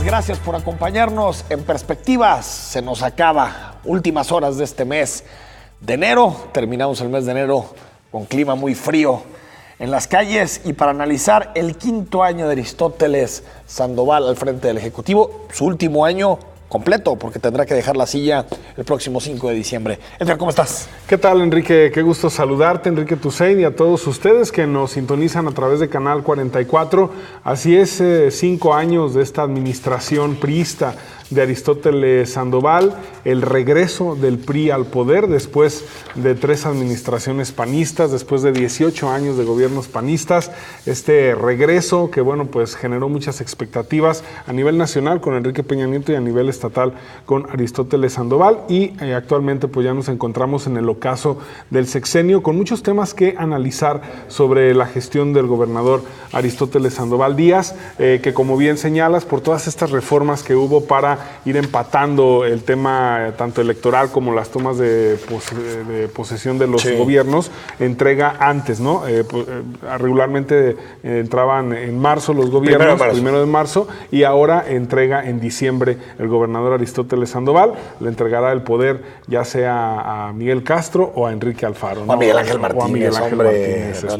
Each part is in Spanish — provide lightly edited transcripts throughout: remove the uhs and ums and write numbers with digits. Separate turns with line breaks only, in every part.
tardes, gracias por acompañarnos en Perspectivas. Se nos acaba, últimas horas de este mes de enero. Terminamos el mes de enero con clima muy frío en las calles y para analizar el quinto año de Aristóteles Sandoval al frente del Ejecutivo, su último año completo, porque tendrá que dejar la silla el próximo 5 de diciembre. Edgar, ¿cómo estás?
¿Qué tal, Enrique? Qué gusto saludarte, Enrique Tusein, y a todos ustedes que nos sintonizan a través de Canal 44. Así es, 5 años de esta administración priista de Aristóteles Sandoval, el regreso del PRI al poder después de 3 administraciones panistas, después de 18 años de gobiernos panistas, este regreso que, bueno, pues generó muchas expectativas a nivel nacional con Enrique Peña Nieto y a nivel estatal con Aristóteles Sandoval, y actualmente pues ya nos encontramos en el ocaso del sexenio con muchos temas que analizar sobre la gestión del gobernador Aristóteles Sandoval Díaz, que como bien señalas, por todas estas reformas que hubo para ir empatando el tema tanto electoral como las tomas de posesión de los gobiernos, entrega antes, ¿no? Regularmente entraban en marzo los gobiernos, primero de marzo, y ahora entrega en diciembre el gobernador Aristóteles Sandoval, le entregará el poder ya sea a Miguel Castro o a Enrique Alfaro, ¿no?
O a Miguel Ángel Martínez,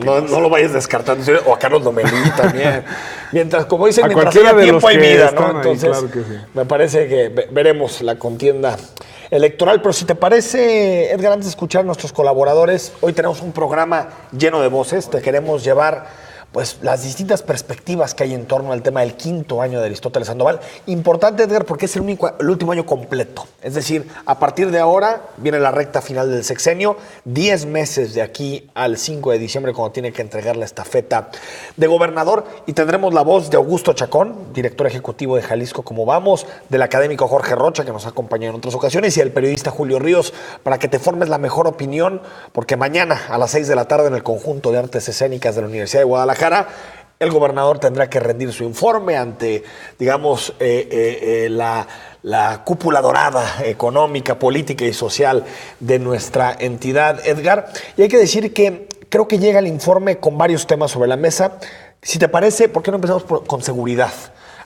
no lo vayas descartando, o a Carlos Lomelí también. Mientras, como dicen, mientras haya tiempo hay vida, ¿no? Entonces,
claro que sí.
Me parece que veremos la contienda electoral, pero si te parece, Edgar, antes de escuchar a nuestros colaboradores, hoy tenemos un programa lleno de voces, te queremos llevar pues las distintas perspectivas que hay en torno al tema del quinto año de Aristóteles Sandoval. Importante, Edgar, porque es el último año completo. Es decir, a partir de ahora viene la recta final del sexenio, 10 meses de aquí al 5 de diciembre, cuando tiene que entregar la estafeta de gobernador, y tendremos la voz de Augusto Chacón, director ejecutivo de Jalisco Como Vamos, del académico Jorge Rocha, que nos ha acompañado en otras ocasiones, y del periodista Julio Ríos, para que te formes la mejor opinión, porque mañana a las 6 de la tarde en el Conjunto de Artes Escénicas de la Universidad de Guadalajara, el gobernador tendrá que rendir su informe ante, digamos, la cúpula dorada económica, política y social de nuestra entidad, Edgar. Y hay que decir que creo que llega el informe con varios temas sobre la mesa. Si te parece, ¿por qué no empezamos con seguridad?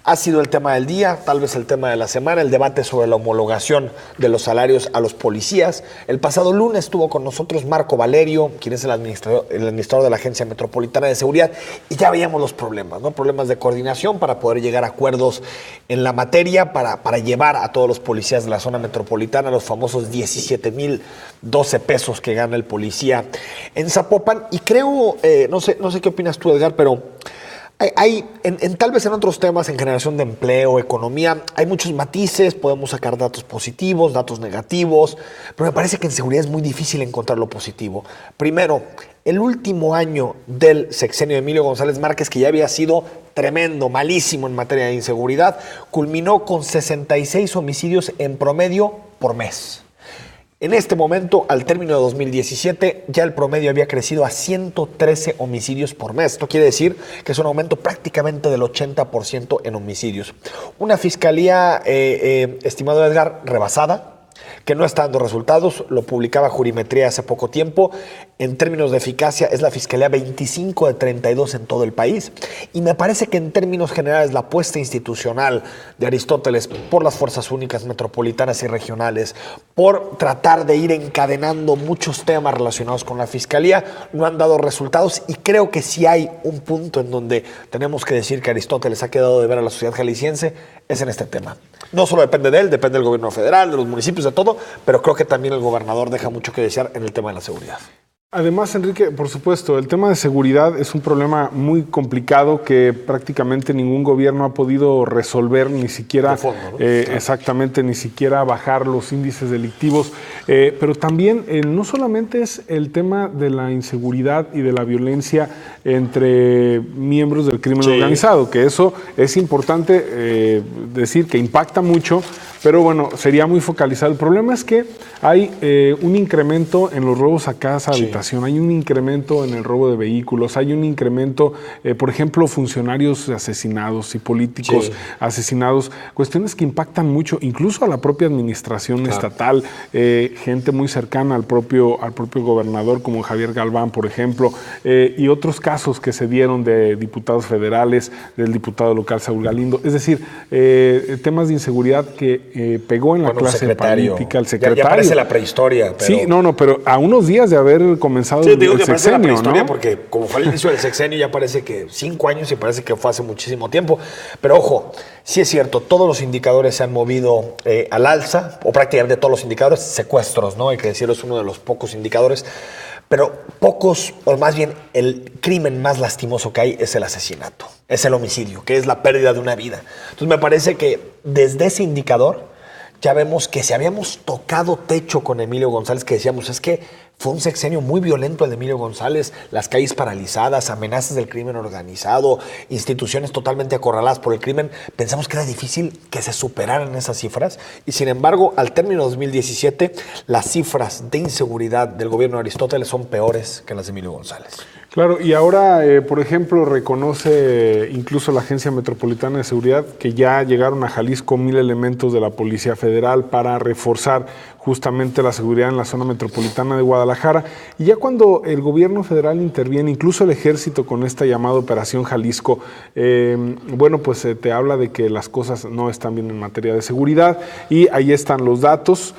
Ha sido el tema del día, tal vez el tema de la semana, el debate sobre la homologación de los salarios a los policías. El pasado lunes estuvo con nosotros Marco Valerio, quien es el administrador de la Agencia Metropolitana de Seguridad, y ya veíamos los problemas, ¿no? Problemas de coordinación para poder llegar a acuerdos en la materia, para llevar a todos los policías de la zona metropolitana los famosos 17,012 pesos que gana el policía en Zapopan. Y creo, no sé qué opinas tú, Edgar, pero hay tal vez en otros temas, en generación de empleo, economía, hay muchos matices, podemos sacar datos positivos, datos negativos, pero me parece que en seguridad es muy difícil encontrar lo positivo. Primero, el último año del sexenio de Emilio González Márquez, que ya había sido tremendo, malísimo en materia de inseguridad, culminó con 66 homicidios en promedio por mes. En este momento, al término de 2017, ya el promedio había crecido a 113 homicidios por mes. Esto quiere decir que es un aumento prácticamente del 80% en homicidios. Una fiscalía, estimado Edgar, rebasada, que no está dando resultados. Lo publicaba Jurimetría hace poco tiempo. En términos de eficacia, es la fiscalía 25 de 32 en todo el país. Y me parece que en términos generales, la apuesta institucional de Aristóteles por las fuerzas únicas metropolitanas y regionales, por tratar de ir encadenando muchos temas relacionados con la fiscalía, no han dado resultados. Y creo que si hay un punto en donde tenemos que decir que Aristóteles ha quedado de ver a la sociedad jalisciense, es en este tema. No solo depende de él, depende del gobierno federal, de los municipios, de todo, pero creo que también el gobernador deja mucho que desear en el tema de la seguridad.
Además, Enrique, por supuesto, el tema de seguridad es un problema muy complicado que prácticamente ningún gobierno ha podido resolver, ni siquiera
de fondo, ¿no?
Exactamente, ni siquiera bajar los índices delictivos. Pero también no solamente es el tema de la inseguridad y de la violencia entre miembros del crimen organizado, que eso es importante decir que impacta mucho, pero bueno, sería muy focalizado. El problema es que hay un incremento en los robos a casa, habitación, administración. Hay un incremento en el robo de vehículos, hay un incremento, por ejemplo, funcionarios asesinados y políticos asesinados, cuestiones que impactan mucho, incluso a la propia administración estatal, gente muy cercana al propio gobernador, como Javier Galván, por ejemplo, y otros casos que se dieron de diputados federales, del diputado local Saúl Galindo. Es decir, temas de inseguridad que pegó en la clase política, el secretario.
Ya parece la prehistoria. Pero...
Sí, pero a unos días de haber comenzado el sexenio,
parece la prehistoria,
¿no?
Porque como fue el inicio del sexenio, ya parece que 5 años y parece que fue hace muchísimo tiempo. Pero ojo, sí es cierto, todos los indicadores se han movido al alza, o prácticamente todos los indicadores, secuestros, ¿no? Hay que decirlo, es uno de los pocos indicadores. Pero pocos, o más bien el crimen más lastimoso que hay es el asesinato, es el homicidio, que es la pérdida de una vida. Entonces me parece que desde ese indicador ya vemos que si habíamos tocado techo con Emilio González, que decíamos, es que fue un sexenio muy violento el de Emilio González, las calles paralizadas, amenazas del crimen organizado, instituciones totalmente acorraladas por el crimen, pensamos que era difícil que se superaran esas cifras y sin embargo al término de 2017 las cifras de inseguridad del gobierno de Aristóteles son peores que las de Emilio González.
Claro, y ahora, por ejemplo, reconoce incluso la Agencia Metropolitana de Seguridad que ya llegaron a Jalisco 1,000 elementos de la Policía Federal para reforzar justamente la seguridad en la zona metropolitana de Guadalajara. Y ya cuando el gobierno federal interviene, incluso el ejército con esta llamada Operación Jalisco, pues te habla de que las cosas no están bien en materia de seguridad y ahí están los datos.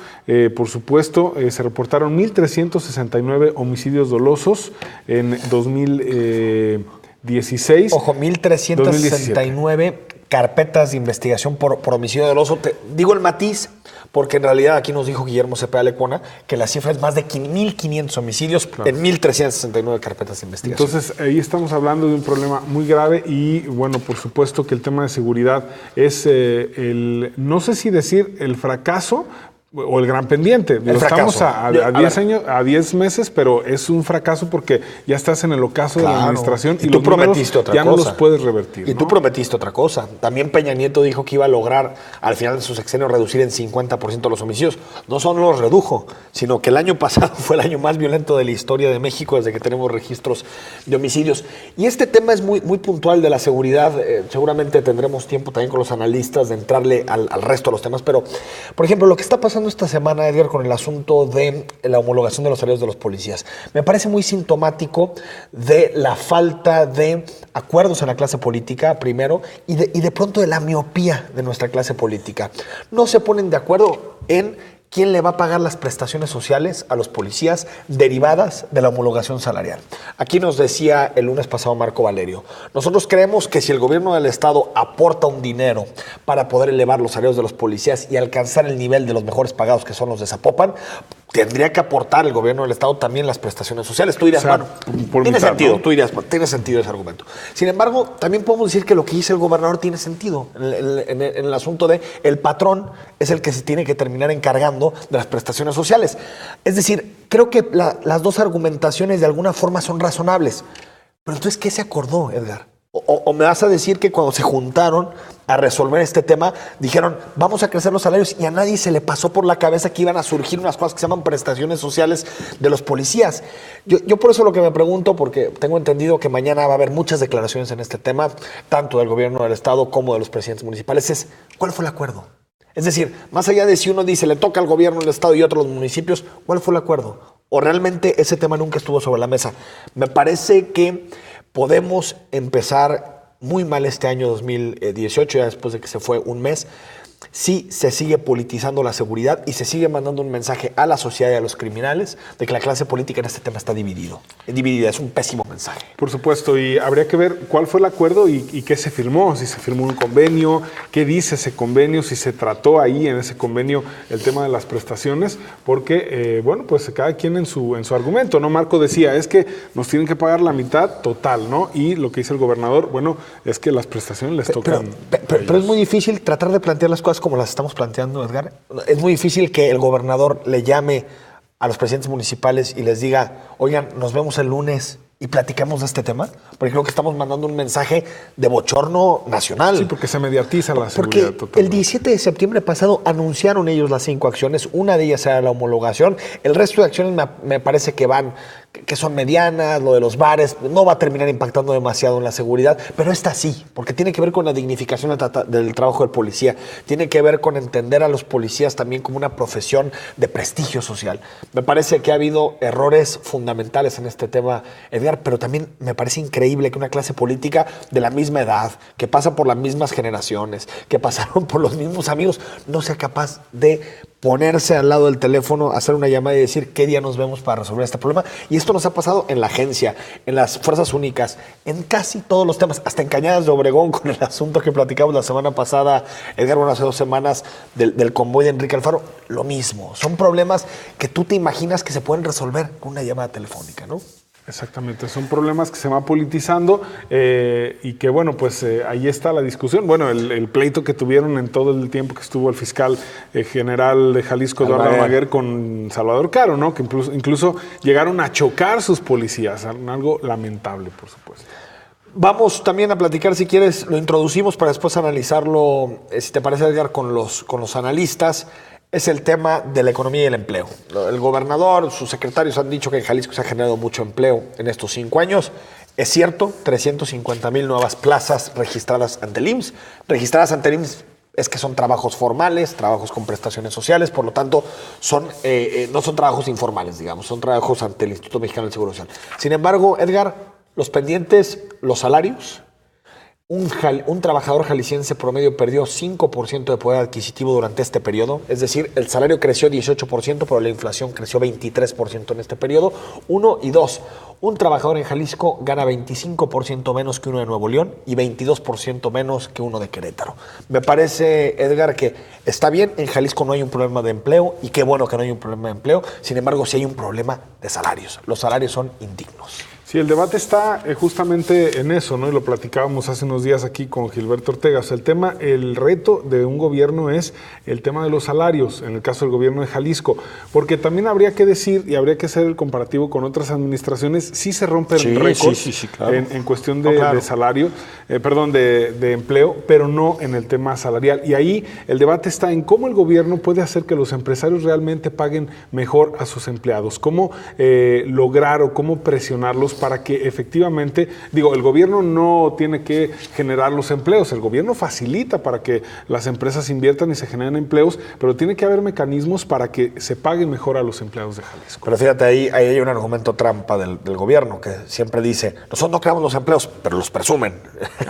Por supuesto, se reportaron 1,369 homicidios dolosos en 2016.
Ojo, 1,369 carpetas de investigación por homicidio doloso. Digo el matiz, porque en realidad aquí nos dijo Guillermo Cepeda Lecona que la cifra es más de 1,500 homicidios en 1,369 carpetas de investigación.
Entonces, ahí estamos hablando de un problema muy grave y, bueno, por supuesto que el tema de seguridad es no sé si decir el fracaso, o el gran pendiente. Estamos a 10 años, a 10 meses, pero es un fracaso porque ya estás en el ocaso de la administración y tú prometiste otra cosa. Ya no los puedes revertir.
Y tú prometiste otra cosa. También Peña Nieto dijo que iba a lograr al final de su sexenio reducir en 50% los homicidios. No solo los redujo, sino que el año pasado fue el año más violento de la historia de México desde que tenemos registros de homicidios. Y este tema es muy, muy puntual de la seguridad. Seguramente tendremos tiempo también con los analistas de entrarle al resto de los temas. Pero, por ejemplo, lo que está pasando esta semana, Edgar, con el asunto de la homologación de los salarios de los policías, me parece muy sintomático de la falta de acuerdos en la clase política, primero, y de pronto de la miopía de nuestra clase política. No se ponen de acuerdo en quién le va a pagar las prestaciones sociales a los policías derivadas de la homologación salarial. Aquí nos decía el lunes pasado Marco Valerio, nosotros creemos que si el gobierno del Estado aporta un dinero para poder elevar los salarios de los policías y alcanzar el nivel de los mejores pagados que son los de Zapopan, tendría que aportar el gobierno del Estado también las prestaciones sociales. Tú dirías, bueno, tiene sentido, ¿no? Tú dirías, tiene sentido ese argumento. Sin embargo, también podemos decir que lo que dice el gobernador tiene sentido en el asunto de el patrón es el que se tiene que terminar encargando de las prestaciones sociales. Es decir, creo que las dos argumentaciones de alguna forma son razonables. Pero entonces, ¿qué se acordó, Edgar? O me vas a decir que cuando se juntaron a resolver este tema, dijeron, vamos a crecer los salarios y a nadie se le pasó por la cabeza que iban a surgir unas cosas que se llaman prestaciones sociales de los policías. Yo por eso lo que me pregunto, porque tengo entendido que mañana va a haber muchas declaraciones en este tema, tanto del gobierno del Estado como de los presidentes municipales, es ¿cuál fue el acuerdo? Es decir, más allá de si uno dice le toca al gobierno del Estado y otros los municipios, ¿cuál fue el acuerdo? ¿O realmente ese tema nunca estuvo sobre la mesa? Me parece que podemos empezar muy mal este año 2018, ya después de que se fue un mes, si se sigue politizando la seguridad y se sigue mandando un mensaje a la sociedad y a los criminales de que la clase política en este tema está dividida. Es un pésimo mensaje.
Por supuesto, y habría que ver cuál fue el acuerdo y qué se firmó, si se firmó un convenio, qué dice ese convenio, si se trató ahí en ese convenio el tema de las prestaciones, porque, pues cada quien en su argumento, ¿no? Marco decía, es que nos tienen que pagar la mitad total, ¿no? Y lo que dice el gobernador, es que las prestaciones les tocan.
Pero es muy difícil tratar de plantear las cosas como las estamos planteando, Edgar. Es muy difícil que el gobernador le llame a los presidentes municipales y les diga, oigan, nos vemos el lunes y platicamos de este tema, porque creo que estamos mandando un mensaje de bochorno nacional.
Sí, porque se mediatiza la seguridad total.
El 17 de septiembre pasado anunciaron ellos las 5 acciones, una de ellas era la homologación, el resto de acciones me parece que van que son medianas, lo de los bares, no va a terminar impactando demasiado en la seguridad, pero esta sí, porque tiene que ver con la dignificación del trabajo del policía, tiene que ver con entender a los policías también como una profesión de prestigio social. Me parece que ha habido errores fundamentales en este tema, Edgar, pero también me parece increíble que una clase política de la misma edad, que pasa por las mismas generaciones, que pasaron por los mismos amigos, no sea capaz de ponerse al lado del teléfono, hacer una llamada y decir qué día nos vemos para resolver este problema. Y esto nos ha pasado en la agencia, en las fuerzas únicas, en casi todos los temas, hasta en Cañadas de Obregón, con el asunto que platicamos la semana pasada, Edgar, hace 2 semanas, del convoy de Enrique Alfaro. Lo mismo, son problemas que tú te imaginas que se pueden resolver con una llamada telefónica, ¿no?
Exactamente, son problemas que se van politizando y que, bueno, pues ahí está la discusión. Bueno, el pleito que tuvieron en todo el tiempo que estuvo el fiscal general de Jalisco, Eduardo Almaguer, con Salvador Caro, ¿no? Que incluso llegaron a chocar sus policías, algo lamentable, por supuesto.
Vamos también a platicar, si quieres, lo introducimos para después analizarlo, si te parece, Edgar, con los analistas. Es el tema de la economía y el empleo. El gobernador, sus secretarios han dicho que en Jalisco se ha generado mucho empleo en estos 5 años. Es cierto, 350,000 nuevas plazas registradas ante el IMSS. Registradas ante el IMSS es que son trabajos formales, trabajos con prestaciones sociales, por lo tanto no son trabajos informales, digamos, son trabajos ante el Instituto Mexicano del Seguro Social. Sin embargo, Edgar, los pendientes, los salarios. Un trabajador jalisciense promedio perdió 5% de poder adquisitivo durante este periodo. Es decir, el salario creció 18%, pero la inflación creció 23% en este periodo. 1 y 2. Un trabajador en Jalisco gana 25% menos que uno de Nuevo León y 22% menos que uno de Querétaro. Me parece, Edgar, que está bien, en Jalisco no hay un problema de empleo y qué bueno que no hay un problema de empleo. Sin embargo, sí hay un problema de salarios. Los salarios son indignos.
Sí, el debate está justamente en eso, ¿no? Y lo platicábamos hace unos días aquí con Gilberto Ortega. O sea, el reto de un gobierno es el tema de los salarios, en el caso del gobierno de Jalisco, porque también habría que decir, y habría que hacer el comparativo con otras administraciones, sí se rompen récords claro. en cuestión de salario, de empleo, pero no en el tema salarial. Y ahí el debate está en cómo el gobierno puede hacer que los empresarios realmente paguen mejor a sus empleados, cómo lograr o cómo presionarlos para que efectivamente, el gobierno no tiene que generar los empleos, el gobierno facilita para que las empresas inviertan y se generen empleos, pero tiene que haber mecanismos para que se pague mejor a los empleados de Jalisco.
Pero fíjate, ahí hay un argumento trampa del gobierno que siempre dice, nosotros no creamos los empleos, pero los presumen.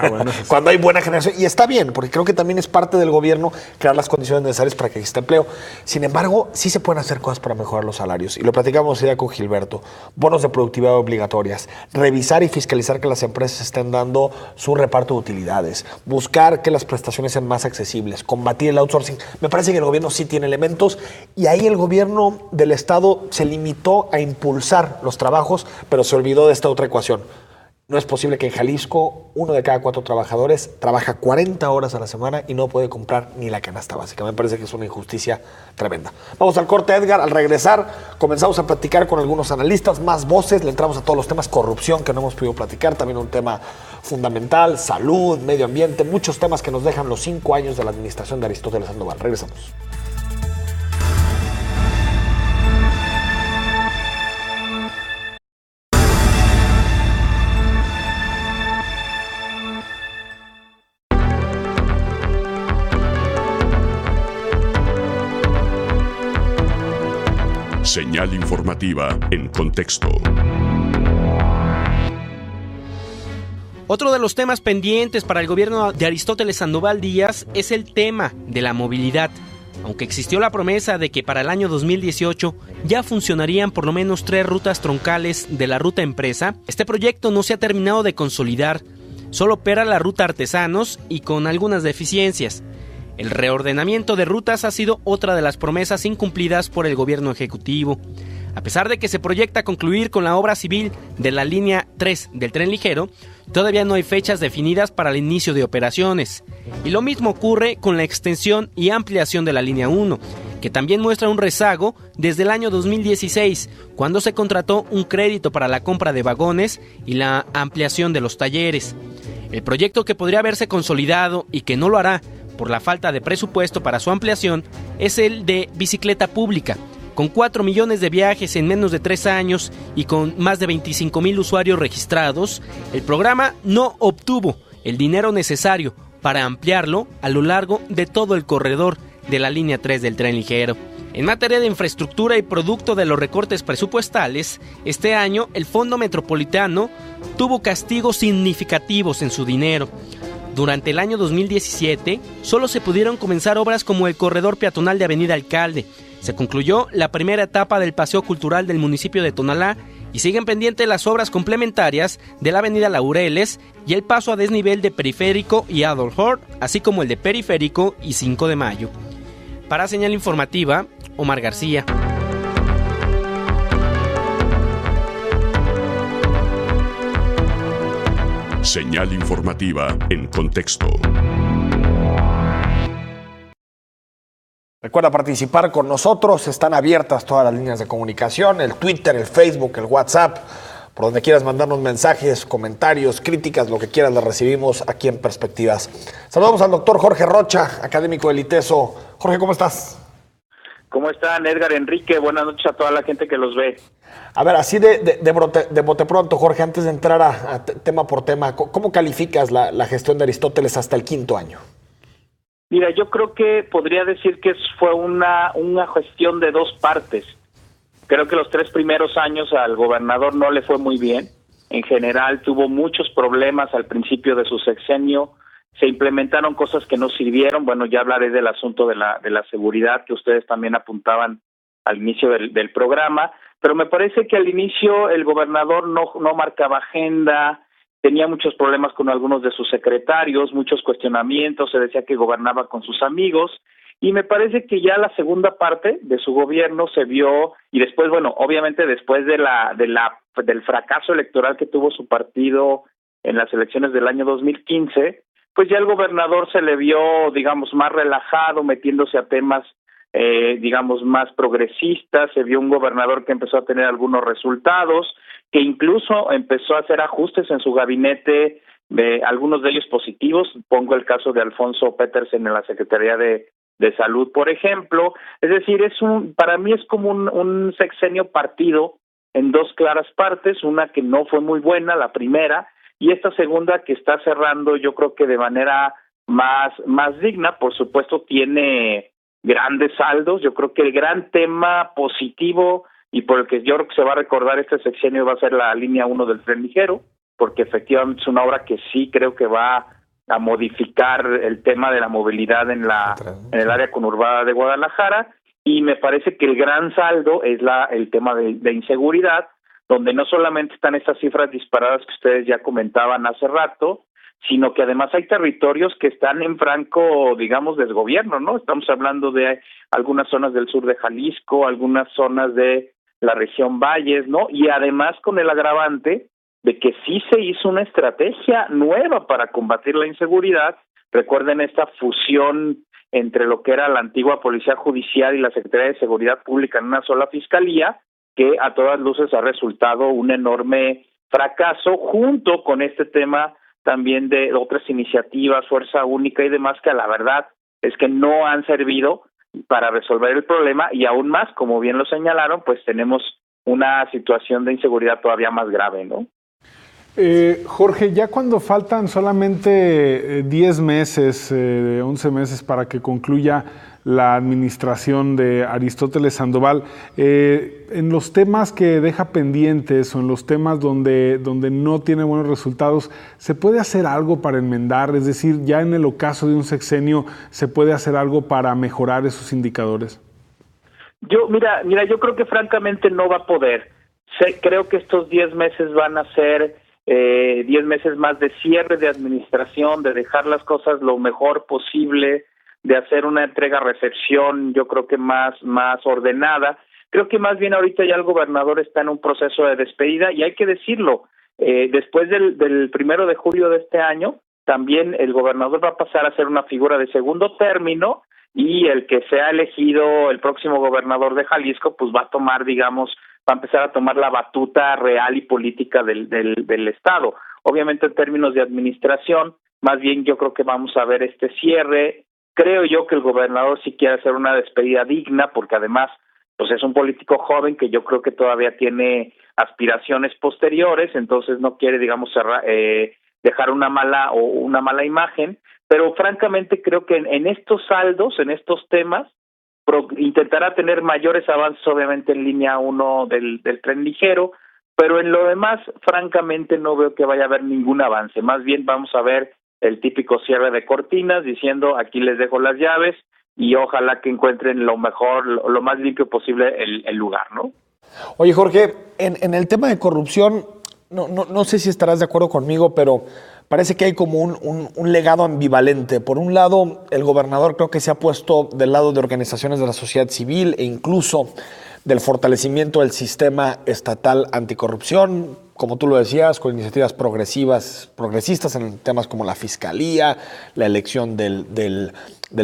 Bueno, cuando hay buena generación, y está bien, porque creo que también es parte del gobierno crear las condiciones necesarias para que exista empleo. Sin embargo, sí se pueden hacer cosas para mejorar los salarios, y lo platicamos ya con Gilberto, bonos de productividad obligatorias, revisar y fiscalizar que las empresas estén dando su reparto de utilidades, buscar que las prestaciones sean más accesibles, combatir el outsourcing. Me parece que el gobierno sí tiene elementos y ahí el gobierno del estado se limitó a impulsar los trabajos, pero se olvidó de esta otra ecuación. No es posible que en Jalisco 1 de cada 4 trabajadores trabaja 40 horas a la semana y no puede comprar ni la canasta básica. Me parece que es una injusticia tremenda. Vamos al corte, Edgar. Al regresar comenzamos a platicar con algunos analistas, más voces, le entramos a todos los temas, corrupción que no hemos podido platicar, también un tema fundamental, salud, medio ambiente, muchos temas que nos dejan los 5 años de la administración de Aristóteles Sandoval. Regresamos.
Señal informativa en contexto.
Otro de los temas pendientes para el gobierno de Aristóteles Sandoval Díaz es el tema de la movilidad. Aunque existió la promesa de que para el año 2018 ya funcionarían por lo menos 3 rutas troncales de la ruta empresa, este proyecto no se ha terminado de consolidar. Solo opera la ruta Artesanos y con algunas deficiencias. El reordenamiento de rutas ha sido otra de las promesas incumplidas por el gobierno ejecutivo. A pesar de que se proyecta concluir con la obra civil de la línea 3 del tren ligero, todavía no hay fechas definidas para el inicio de operaciones. Y lo mismo ocurre con la extensión y ampliación de la línea 1, que también muestra un rezago desde el año 2016, cuando se contrató un crédito para la compra de vagones y la ampliación de los talleres. El proyecto que podría haberse consolidado y que no lo hará por la falta de presupuesto para su ampliación es el de bicicleta pública, Con 4 millones de viajes en menos de 3 años y con más de 25,000 usuarios registrados, el programa no obtuvo el dinero necesario para ampliarlo a lo largo de todo el corredor de la línea 3 del tren ligero. En materia de infraestructura y producto de los recortes presupuestales, este año el Fondo Metropolitano tuvo castigos significativos en su dinero. Durante el año 2017, solo se pudieron comenzar obras como el corredor peatonal de Avenida Alcalde. Se concluyó la primera etapa del paseo cultural del municipio de Tonalá y siguen pendientes las obras complementarias de la Avenida Laureles y el paso a desnivel de Periférico y Adolf Hort, así como el de Periférico y 5 de Mayo. Para Señal Informativa, Omar García.
Señal informativa en contexto.
Recuerda participar con nosotros, están abiertas todas las líneas de comunicación, el Twitter, el Facebook, el WhatsApp, por donde quieras mandarnos mensajes, comentarios, críticas, lo que quieras, las recibimos aquí en Perspectivas. Saludamos al doctor Jorge Rocha, académico del ITESO. Jorge, ¿cómo estás?
¿Cómo están, Edgar, Enrique? Buenas noches a toda la gente que los ve.
A ver, así de bote pronto, Jorge, antes de entrar a tema por tema, ¿cómo calificas la gestión de Aristóteles hasta el 5º año?
Mira, yo creo que podría decir que fue una gestión de dos partes. Creo que los 3 primeros años al gobernador no le fue muy bien. En general tuvo muchos problemas al principio de su sexenio. Se implementaron cosas que no sirvieron. Bueno, ya hablaré del asunto de la seguridad que ustedes también apuntaban al inicio del programa. Pero me parece que al inicio el gobernador no marcaba agenda, tenía muchos problemas con algunos de sus secretarios, muchos cuestionamientos, se decía que gobernaba con sus amigos. Y me parece que ya la segunda parte de su gobierno se vio, y después, bueno, obviamente después del fracaso electoral que tuvo su partido en las elecciones del año 2015, pues ya el gobernador se le vio, digamos, más relajado, metiéndose a temas, digamos, más progresistas. Se vio un gobernador que empezó a tener algunos resultados, que incluso empezó a hacer ajustes en su gabinete, algunos de ellos positivos. Pongo el caso de Alfonso Petersen en la Secretaría de Salud, por ejemplo. Es decir, para mí es como un sexenio partido en dos claras partes, una que no fue muy buena, la primera, y esta segunda que está cerrando, yo creo que de manera más digna. Por supuesto tiene grandes saldos. Yo creo que el gran tema positivo y por el que yo creo que se va a recordar este sexenio va a ser la línea 1 del tren ligero, porque efectivamente es una obra que sí creo que va a modificar el tema de la movilidad en el área conurbada de Guadalajara. Y me parece que el gran saldo es el tema de inseguridad, donde no solamente están estas cifras disparadas que ustedes ya comentaban hace rato, sino que además hay territorios que están en franco, digamos, desgobierno, ¿no? Estamos hablando de algunas zonas del sur de Jalisco, algunas zonas de la región Valles, ¿no? Y además con el agravante de que sí se hizo una estrategia nueva para combatir la inseguridad. Recuerden esta fusión entre lo que era la antigua Policía Judicial y la Secretaría de Seguridad Pública en una sola fiscalía, que a todas luces ha resultado un enorme fracaso, junto con este tema también de otras iniciativas, Fuerza Única y demás, que la verdad es que no han servido para resolver el problema, y aún más, como bien lo señalaron, pues tenemos una situación de inseguridad todavía más grave, ¿no?
Jorge, ya cuando faltan solamente 10 meses, 11 meses para que concluya la administración de Aristóteles Sandoval, en los temas que deja pendientes o en los temas donde no tiene buenos resultados, ¿se puede hacer algo para enmendar? Es decir, ya en el ocaso de un sexenio, ¿se puede hacer algo para mejorar esos indicadores?
Mira, yo creo que francamente no va a poder. Creo que estos 10 meses van a ser 10 meses más de cierre de administración, de dejar las cosas lo mejor posible, de hacer una entrega-recepción, yo creo que más ordenada. Creo que más bien ahorita ya el gobernador está en un proceso de despedida, y hay que decirlo, después del 1 de julio de este año, también el gobernador va a pasar a ser una figura de segundo término, y el que sea elegido el próximo gobernador de Jalisco, pues va a empezar a tomar la batuta real y política del Estado. Obviamente en términos de administración, más bien yo creo que vamos a ver este cierre. Creo yo que el gobernador sí quiere hacer una despedida digna, porque además pues es un político joven que yo creo que todavía tiene aspiraciones posteriores, entonces no quiere, digamos, dejar una mala imagen, pero francamente creo que en estos saldos, en estos temas, intentará tener mayores avances, obviamente, en línea 1 del tren ligero, pero en lo demás, francamente, no veo que vaya a haber ningún avance. Más bien vamos a ver el típico cierre de cortinas diciendo aquí les dejo las llaves y ojalá que encuentren lo mejor, lo más limpio posible el lugar, ¿no?
Oye, Jorge, en el tema de corrupción, no sé si estarás de acuerdo conmigo, pero parece que hay como un legado ambivalente. Por un lado, el gobernador creo que se ha puesto del lado de organizaciones de la sociedad civil e incluso del fortalecimiento del sistema estatal anticorrupción, como tú lo decías, con iniciativas progresistas en temas como la fiscalía, la elección del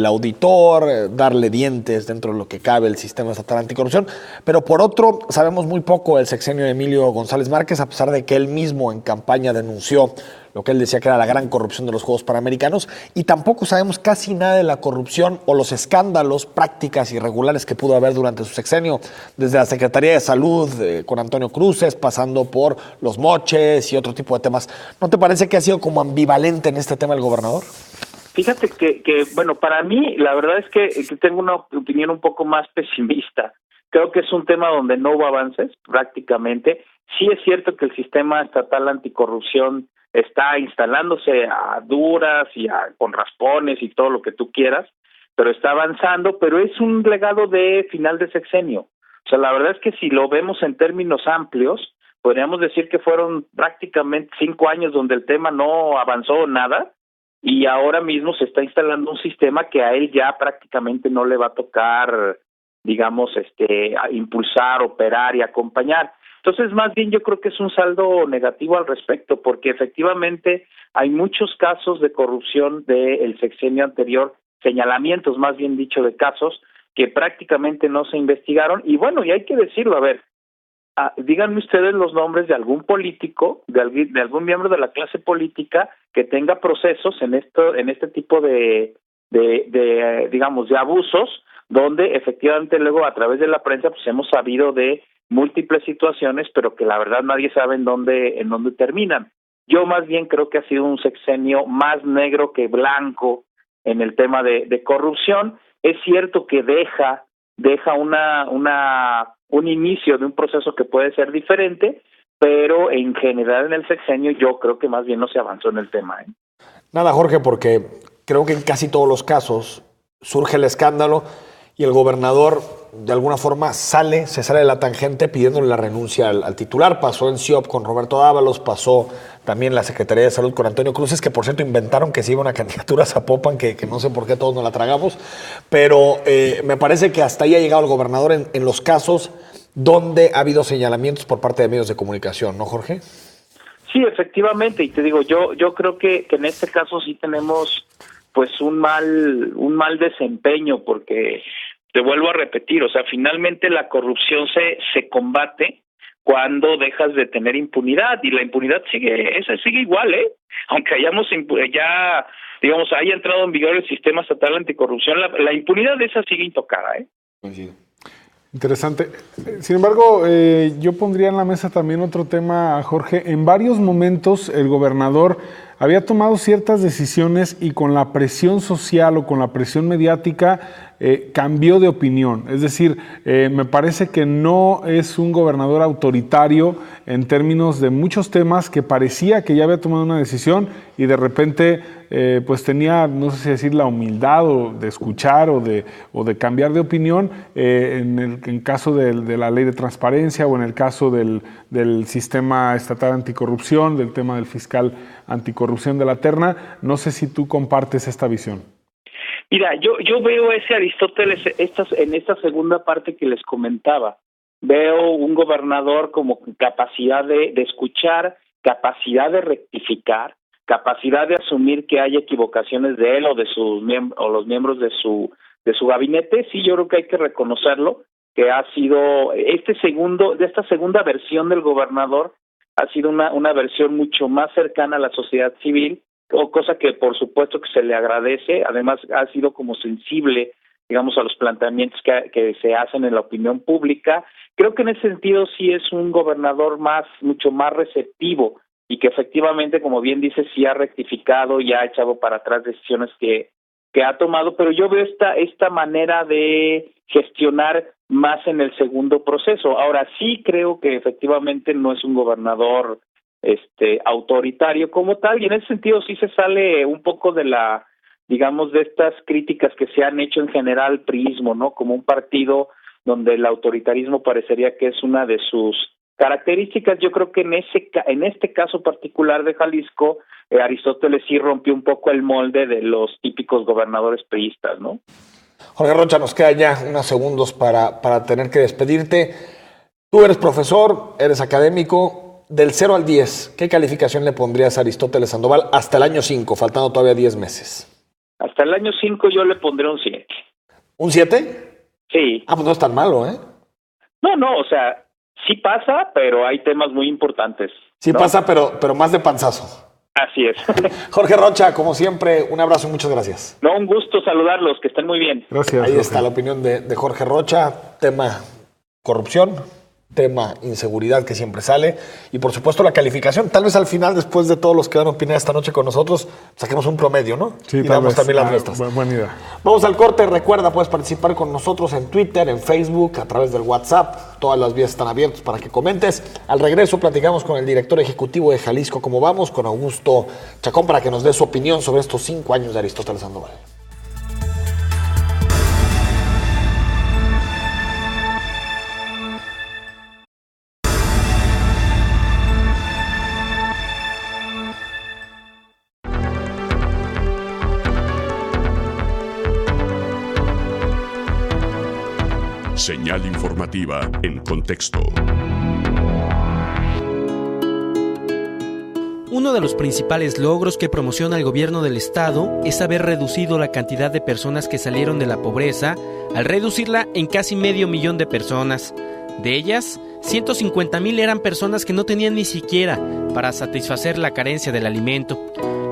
auditor, darle dientes dentro de lo que cabe el sistema estatal anticorrupción. Pero por otro, sabemos muy poco del sexenio de Emilio González Márquez, a pesar de que él mismo en campaña denunció lo que él decía que era la gran corrupción de los Juegos Panamericanos, y tampoco sabemos casi nada de la corrupción o los escándalos, prácticas irregulares que pudo haber durante su sexenio, desde la Secretaría de Salud con Antonio Cruces, pasando por los moches y otro tipo de temas. ¿No te parece que ha sido como ambivalente en este tema el gobernador?
Fíjate que bueno, para mí la verdad es que tengo una opinión un poco más pesimista. Creo que es un tema donde no hubo avances prácticamente. Sí es cierto que el sistema estatal anticorrupción está instalándose a duras y con raspones y todo lo que tú quieras, pero está avanzando, pero es un legado de final de sexenio. O sea, la verdad es que si lo vemos en términos amplios, podríamos decir que fueron prácticamente 5 años donde el tema no avanzó nada, y ahora mismo se está instalando un sistema que a él ya prácticamente no le va a tocar, digamos, a impulsar, operar y acompañar. Entonces, más bien yo creo que es un saldo negativo al respecto, porque efectivamente hay muchos casos de corrupción del sexenio anterior, señalamientos más bien dicho de casos que prácticamente no se investigaron, y bueno, y hay que decirlo, a ver, díganme ustedes los nombres de algún político, de algún miembro de la clase política que tenga procesos en este tipo de digamos, de abusos, donde efectivamente luego a través de la prensa pues hemos sabido de múltiples situaciones, pero que la verdad nadie sabe en dónde terminan. Yo más bien creo que ha sido un sexenio más negro que blanco en el tema de corrupción. Es cierto que deja un inicio de un proceso que puede ser diferente, pero en general en el sexenio yo creo que más bien no se avanzó en el tema.
Nada, Jorge, porque creo que en casi todos los casos surge el escándalo y el gobernador de alguna forma se sale de la tangente pidiéndole la renuncia al titular. Pasó en CIOP con Roberto Dávalos, pasó también en la Secretaría de Salud con Antonio Cruces, que por cierto inventaron que se iba una candidatura a Zapopan, que no sé por qué todos nos la tragamos, pero me parece que hasta ahí ha llegado el gobernador en los casos donde ha habido señalamientos por parte de medios de comunicación, ¿no, Jorge?
Sí, efectivamente, y te digo, yo creo que en este caso sí tenemos pues un mal desempeño, porque te vuelvo a repetir, o sea, finalmente la corrupción se combate cuando dejas de tener impunidad, y la impunidad sigue igual, aunque ya digamos haya entrado en vigor el sistema estatal anticorrupción, la impunidad de esa sigue intocada,
Coincido.
Interesante. Sin embargo, yo pondría en la mesa también otro tema, Jorge. En varios momentos el gobernador había tomado ciertas decisiones y con la presión social o con la presión mediática cambió de opinión. Es decir, me parece que no es un gobernador autoritario en términos de muchos temas, que parecía que ya había tomado una decisión y de repente pues tenía, no sé si decir, la humildad de escuchar o de cambiar de opinión en caso de la ley de transparencia o en el caso del sistema estatal anticorrupción, del tema del fiscal anticorrupción de la terna. No sé si tú compartes esta visión.
Mira, yo veo ese Aristóteles en esta segunda parte que les comentaba. Veo un gobernador como capacidad de escuchar, capacidad de rectificar, capacidad de asumir que hay equivocaciones de él o de los miembros de su gabinete. Sí, yo creo que hay que reconocerlo, que ha sido esta segunda versión del gobernador ha sido una versión mucho más cercana a la sociedad civil, cosa que por supuesto que se le agradece. Además ha sido como sensible digamos, a los planteamientos que se hacen en la opinión pública. Creo que en ese sentido sí es un gobernador mucho más receptivo y que efectivamente, como bien dice, sí ha rectificado y ha echado para atrás decisiones que ha tomado, pero yo veo esta manera de gestionar más en el segundo proceso. Ahora sí creo que efectivamente no es un gobernador autoritario como tal, y en ese sentido sí se sale un poco de digamos, de estas críticas que se han hecho en general al priismo, ¿no? Como un partido donde el autoritarismo parecería que es una de sus características. Yo creo que en este caso particular de Jalisco, Aristóteles sí rompió un poco el molde de los típicos gobernadores priistas, ¿no?
Jorge Rocha, nos quedan ya unos segundos para tener que despedirte. Tú eres profesor, eres académico. Del 0 al 10, ¿qué calificación le pondrías a Aristóteles Sandoval hasta el año 5, faltando todavía 10 meses?
Hasta el año 5 yo le pondré un 7.
¿Un 7?
Sí.
Ah, pues no es tan malo, ¿eh?
No, o sea, sí pasa, pero hay temas muy importantes.
Sí,
¿no?
pasa, pero más de panzazo.
Así es.
Jorge Rocha, como siempre, un abrazo y muchas gracias.
No, un gusto saludarlos, que estén muy bien.
Gracias.
Ahí
Jorge.
está la opinión de Jorge Rocha, tema corrupción, tema inseguridad que siempre sale y por supuesto la calificación. Tal vez al final, después de todos los que van a opinar esta noche con nosotros, saquemos un promedio, ¿no?
Sí,
y damos también las nuestras.
Buena idea.
Vamos al corte. Recuerda, puedes participar con nosotros en Twitter, en Facebook, a través del WhatsApp. Todas las vías están abiertas para que comentes. Al regreso platicamos con el director ejecutivo de Jalisco Cómo Vamos, con Augusto Chacón, para que nos dé su opinión sobre estos 5 años de Aristóteles Sandoval.
Señal informativa en contexto.
Uno de los principales logros que promociona el gobierno del estado es haber reducido la cantidad de personas que salieron de la pobreza al reducirla en casi 500,000 de personas. De ellas, 150,000 eran personas que no tenían ni siquiera para satisfacer la carencia del alimento.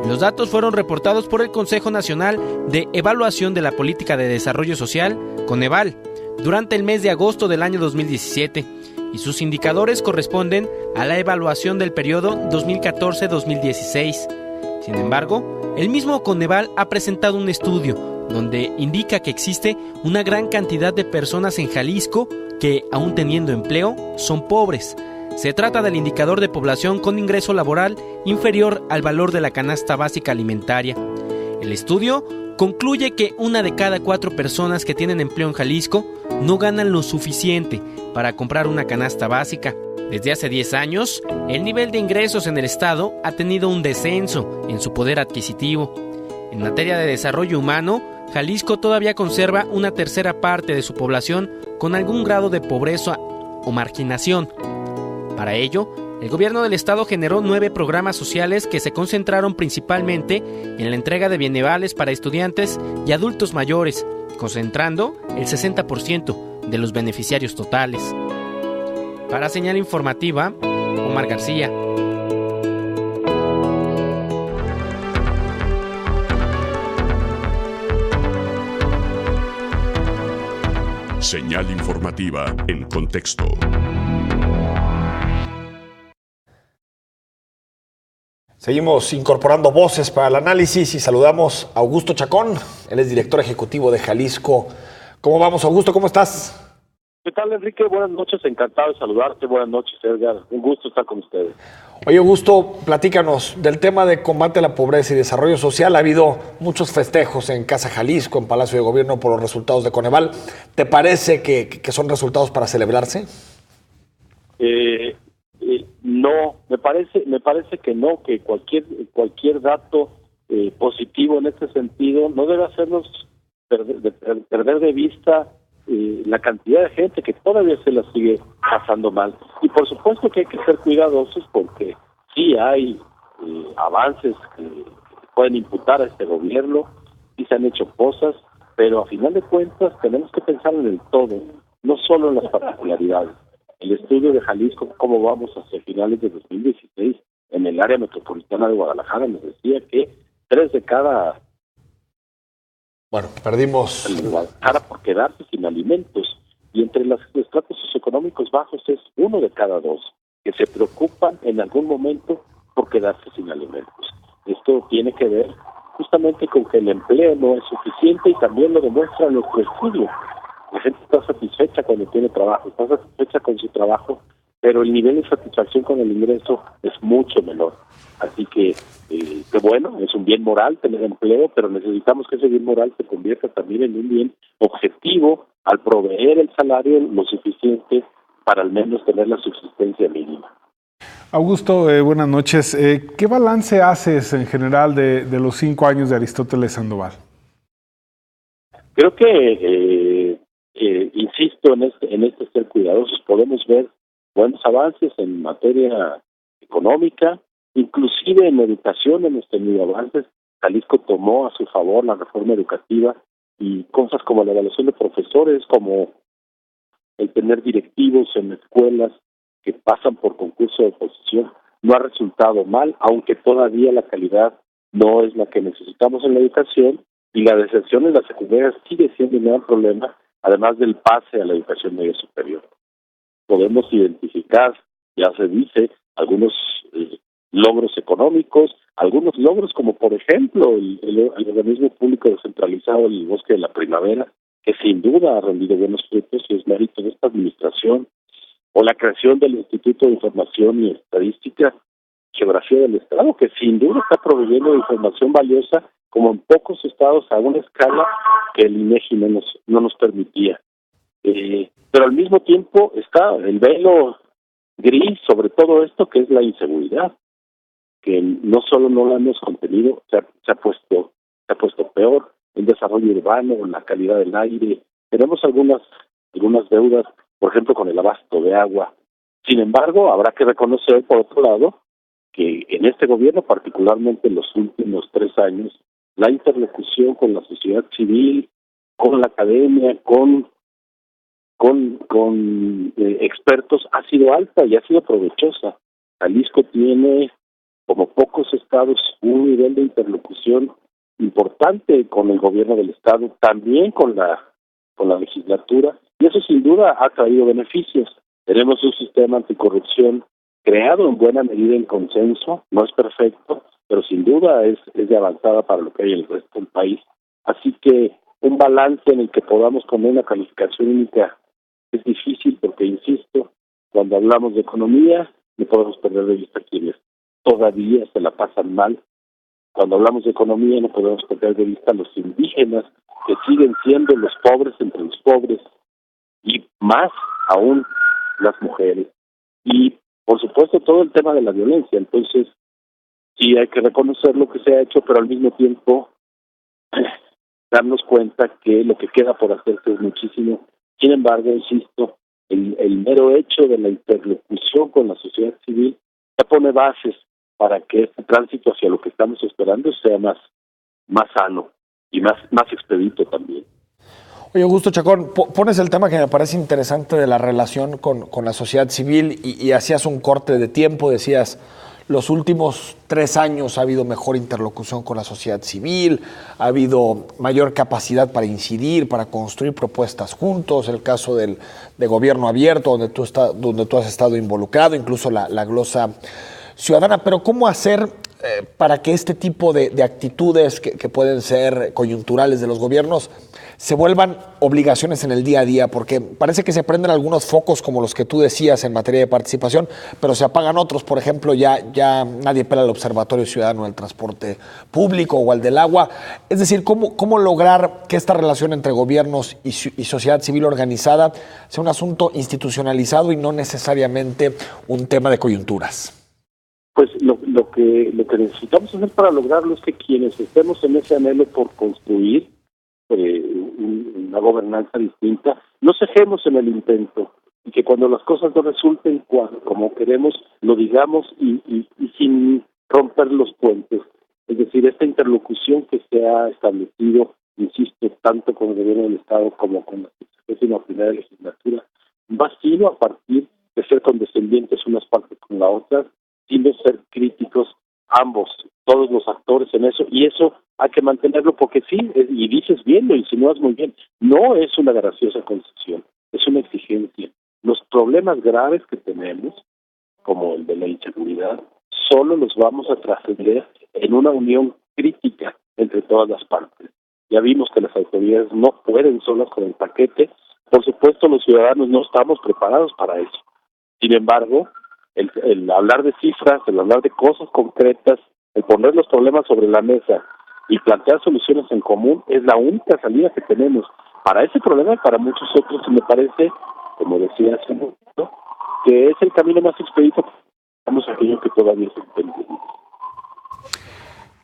Los datos fueron reportados por el Consejo Nacional de Evaluación de la Política de Desarrollo Social, Coneval, durante el mes de agosto del año 2017, y sus indicadores corresponden a la evaluación del periodo 2014-2016. Sin embargo, el mismo Coneval ha presentado un estudio donde indica que existe una gran cantidad de personas en Jalisco que, aún teniendo empleo, son pobres. Se trata del indicador de población con ingreso laboral inferior al valor de la canasta básica alimentaria. El estudio concluye que 1 de cada 4 personas que tienen empleo en Jalisco no ganan lo suficiente para comprar una canasta básica. Desde hace 10 años, el nivel de ingresos en el estado ha tenido un descenso en su poder adquisitivo. En materia de desarrollo humano, Jalisco todavía conserva una tercera parte de su población con algún grado de pobreza o marginación. Para ello, el gobierno del estado generó 9 programas sociales que se concentraron principalmente en la entrega de bienevales para estudiantes y adultos mayores, concentrando el 60% de los beneficiarios totales. Para Señal Informativa, Omar García.
Señal informativa en contexto.
Seguimos incorporando voces para el análisis y saludamos a Augusto Chacón. Él es director ejecutivo de Jalisco. ¿Cómo vamos, Augusto? ¿Cómo estás?
¿Qué tal, Enrique? Buenas noches, encantado de saludarte. Buenas noches, Edgar. Un gusto estar con ustedes.
Oye, Augusto, platícanos del tema de combate a la pobreza y desarrollo social. Ha habido muchos festejos en Casa Jalisco, en Palacio de Gobierno, por los resultados de Coneval. ¿Te parece que son resultados para celebrarse?
No, me parece que no, que cualquier dato positivo en este sentido no debe hacernos perder de vista la cantidad de gente que todavía se la sigue pasando mal. Y por supuesto que hay que ser cuidadosos porque sí hay avances que pueden imputar a este gobierno, sí se han hecho cosas, pero a final de cuentas tenemos que pensar en el todo, no solo en las particularidades. El estudio de Jalisco, cómo vamos hacia finales de 2016, en el área metropolitana de Guadalajara, nos decía que 3 de cada
Bueno, perdimos...
en Guadalajara por quedarse sin alimentos. Y entre los estratos socioeconómicos bajos es 1 de cada 2 que se preocupan en algún momento por quedarse sin alimentos. Esto tiene que ver justamente con que el empleo no es suficiente y también lo demuestra nuestro estudio. La gente está satisfecha cuando tiene trabajo, está satisfecha con su trabajo, pero el nivel de satisfacción con el ingreso es mucho menor. Así que bueno, es un bien moral tener empleo, pero necesitamos que ese bien moral se convierta también en un bien objetivo al proveer el salario lo suficiente para al menos tener la subsistencia mínima.
Augusto, buenas noches. ¿Qué balance haces en general de los 5 años de Aristóteles Sandoval?
Creo que, insisto en este ser cuidadosos, podemos ver buenos avances en materia económica, inclusive en educación hemos tenido avances. Jalisco tomó a su favor la reforma educativa y cosas como la evaluación de profesores, como el tener directivos en escuelas que pasan por concurso de oposición, no ha resultado mal, aunque todavía la calidad no es la que necesitamos en la educación, y la deserción en la secundaria sigue siendo un gran problema, además del pase a la educación media superior. Podemos identificar, ya se dice, algunos logros económicos, algunos logros como por ejemplo el organismo público descentralizado del Bosque de la Primavera, que sin duda ha rendido buenos frutos y es mérito de esta administración, o la creación del Instituto de Información y Estadística, Geografía del Estado, que sin duda está proveyendo de información valiosa como en pocos estados a una escala que el INEGI no nos permitía. Pero al mismo tiempo está el velo gris sobre todo esto, que es la inseguridad, que no solo no la hemos contenido, se ha puesto peor, el desarrollo urbano, la calidad del aire. Tenemos algunas deudas, por ejemplo, con el abasto de agua. Sin embargo, habrá que reconocer, por otro lado, que en este gobierno, particularmente en los últimos 3 años, la interlocución con la sociedad civil, con la academia, con expertos ha sido alta y ha sido provechosa. Jalisco tiene, como pocos estados, un nivel de interlocución importante con el gobierno del estado, también con la legislatura, y eso sin duda ha traído beneficios. Tenemos un sistema anticorrupción creado en buena medida en consenso, no es perfecto, pero sin duda es de avanzada para lo que hay en el resto del país. Así que un balance en el que podamos poner una calificación única es difícil porque, insisto, cuando hablamos de economía no podemos perder de vista quienes todavía se la pasan mal. Cuando hablamos de economía no podemos perder de vista a los indígenas, que siguen siendo los pobres entre los pobres, y más aún las mujeres. Y, por supuesto, todo el tema de la violencia. Entonces, sí hay que reconocer lo que se ha hecho, pero al mismo tiempo darnos cuenta que lo que queda por hacerse es muchísimo. Sin embargo, insisto, el mero hecho de la interlocución con la sociedad civil ya pone bases para que este tránsito hacia lo que estamos esperando sea más sano y más expedito también.
Oye, Augusto Chacón, pones el tema que me parece interesante de la relación con la sociedad civil y hacías un corte de tiempo, decías, los últimos 3 años ha habido mejor interlocución con la sociedad civil, ha habido mayor capacidad para incidir, para construir propuestas juntos, el caso de gobierno abierto, donde tú has estado involucrado, incluso la glosa ciudadana, pero ¿cómo hacer para que este tipo de actitudes que pueden ser coyunturales de los gobiernos se vuelvan obligaciones en el día a día? Porque parece que se prenden algunos focos como los que tú decías en materia de participación, pero se apagan otros. Por ejemplo, ya nadie pela el Observatorio Ciudadano del Transporte Público o el del agua. Es decir, ¿cómo lograr que esta relación entre gobiernos y sociedad civil organizada sea un asunto institucionalizado y no necesariamente un tema de coyunturas?
Pues lo que necesitamos hacer para lograrlo es que quienes estemos en ese anhelo por construir una gobernanza distinta, no cejemos en el intento y que cuando las cosas no resulten como queremos, lo digamos y sin romper los puentes. Es decir, esta interlocución que se ha establecido, insisto, tanto con el gobierno del Estado como con la 31ª legislatura, va sino a partir de ser condescendientes unas partes con la otra, sino ser críticos ambos todos los actores en eso, y eso hay que mantenerlo porque sí, y dices bien, lo insinúas muy bien, no es una graciosa concesión, es una exigencia. Los problemas graves que tenemos, como el de la inseguridad, solo los vamos a trascender en una unión crítica entre todas las partes. Ya vimos que las autoridades no pueden solas con el paquete. Por supuesto, los ciudadanos no estamos preparados para eso. Sin embargo, el hablar de cifras, el hablar de cosas concretas, el poner los problemas sobre la mesa y plantear soluciones en común es la única salida que tenemos para ese problema y para muchos otros. Y me parece, como decía hace un momento, que es el camino más expedito para aquello que todavía es pendiente.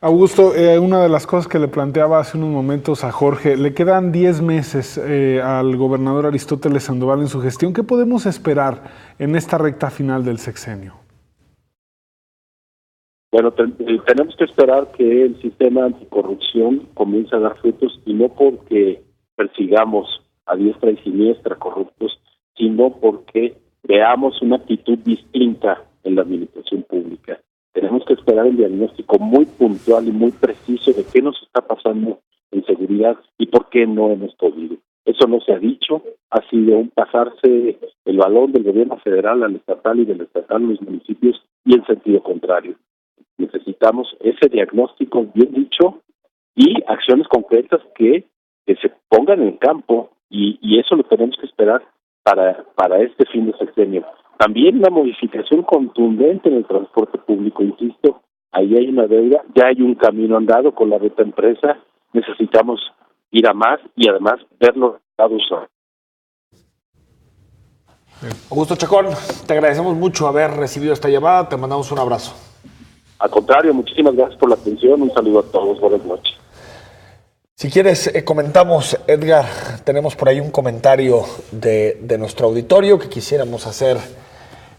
Augusto, una de las cosas que le planteaba hace unos momentos a Jorge, le quedan 10 meses al gobernador Aristóteles Sandoval en su gestión. ¿Qué podemos esperar en esta recta final del sexenio?
Bueno, tenemos que esperar que el sistema anticorrupción comience a dar frutos, y no porque persigamos a diestra y siniestra corruptos, sino porque veamos una actitud distinta en la administración pública. Tenemos que esperar el diagnóstico muy puntual y muy preciso de qué nos está pasando en seguridad y por qué no hemos podido. Eso no se ha dicho, ha sido un pasarse el balón del gobierno federal al estatal y del estatal a los municipios, y en sentido contrario. Necesitamos ese diagnóstico bien dicho y acciones concretas que se pongan en campo, y eso lo tenemos que esperar para este fin de sexenio. También la modificación contundente en el transporte público, insisto, ahí hay una deuda, ya hay un camino andado con la Beta Empresa, necesitamos ir a más y además ver los resultados.
Augusto Chacón, te agradecemos mucho haber recibido esta llamada, te mandamos un abrazo.
Al contrario, muchísimas gracias por la atención, un saludo a todos, buenas noches.
Si quieres, comentamos, Edgar, tenemos por ahí un comentario de nuestro auditorio que quisiéramos hacer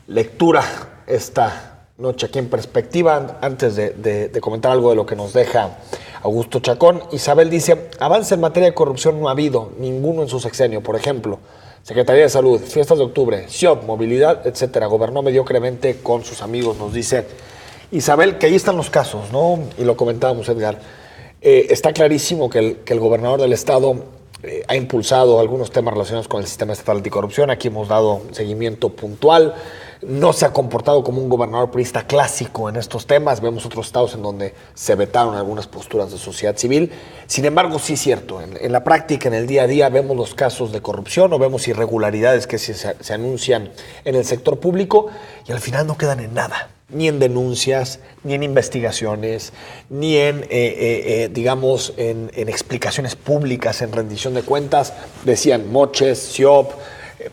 lectura esta noche aquí en Perspectiva. Antes de comentar algo de lo que nos deja Augusto Chacón, Isabel dice, avance en materia de corrupción no ha habido ninguno en su sexenio. Por ejemplo, Secretaría de Salud, fiestas de octubre, SIOP, movilidad, etcétera. Gobernó mediocremente con sus amigos, nos dice Isabel, que ahí están los casos, ¿no? Y lo comentábamos, Edgar. Está clarísimo que el gobernador del estado ha impulsado algunos temas relacionados con el sistema estatal anticorrupción. Aquí hemos dado seguimiento puntual. No se ha comportado como un gobernador priista clásico en estos temas. Vemos otros estados en donde se vetaron algunas posturas de sociedad civil. Sin embargo, sí es cierto, en la práctica, en el día a día, vemos los casos de corrupción o vemos irregularidades que se anuncian en el sector público y al final no quedan en nada. Ni en denuncias, ni en investigaciones, ni en, digamos, en explicaciones públicas, en rendición de cuentas. Decían moches, SIOP.